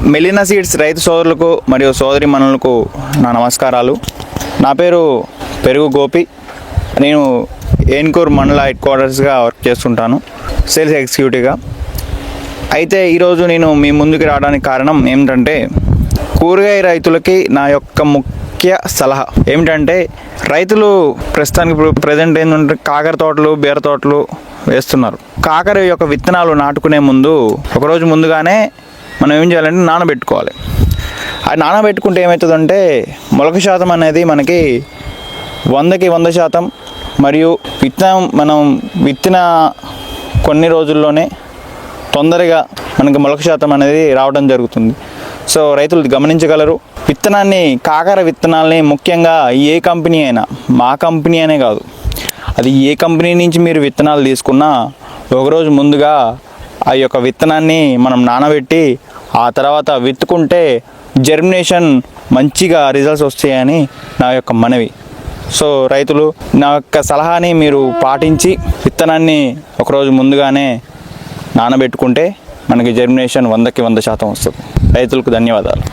మెలినా seeds రైతు సోదరులకు మరియు సోదరిమణులకు నా నమస్కారాలు. నా పేరు పెరుగు గోపి. నేను ఏన్కూర్ మండల హెడ్ క్వార్టర్స్గా వర్క్ చేస్తుంటాను, సేల్స్ ఎగ్జిక్యూటివ్గా. అయితే ఈరోజు నేను మీ ముందుకు రావడానికి కారణం ఏమిటంటే, కూరగాయ రైతులకి నా యొక్క ముఖ్య సలహా ఏమిటంటే, రైతులు ప్రస్తుతానికి ఇప్పుడు ప్రజెంట్ ఏంటంటే కాకర తోటలు, బీర తోటలు వేస్తున్నారు. కాకర యొక్క విత్తనాలు నాటుకునే ముందు ఒకరోజు ముందుగానే మనం ఏం చేయాలంటే నానబెట్టుకోవాలి. అది నానబెట్టుకుంటే ఏమవుతుందంటే మొలక శాతం అనేది మనకి 100కి 100%, మరియు విత్తనం మనం విత్తిన కొన్ని రోజుల్లోనే తొందరగా మనకి మొలక శాతం అనేది రావడం జరుగుతుంది. సో రైతులు గమనించగలరు. విత్తనాన్ని, కాకర విత్తనాలని ముఖ్యంగా ఏ కంపెనీ అయినా, మా కంపెనీ అనే కాదు, అది ఏ కంపెనీ నుంచి మీరు విత్తనాలు తీసుకున్నా ఒకరోజు ముందుగా ఆ యొక్క విత్తనాన్ని మనం నానబెట్టి ఆ తర్వాత విత్తుకుంటే జర్మినేషన్ మంచిగా రిజల్ట్స్ వస్తాయని నా యొక్క మనవి. సో రైతులు నా యొక్క సలహాని మీరు పాటించి విత్తనాన్ని ఒకరోజు ముందుగానే నానబెట్టుకుంటే మనకి జర్మినేషన్ 100కి 100% వస్తుంది. రైతులకు ధన్యవాదాలు.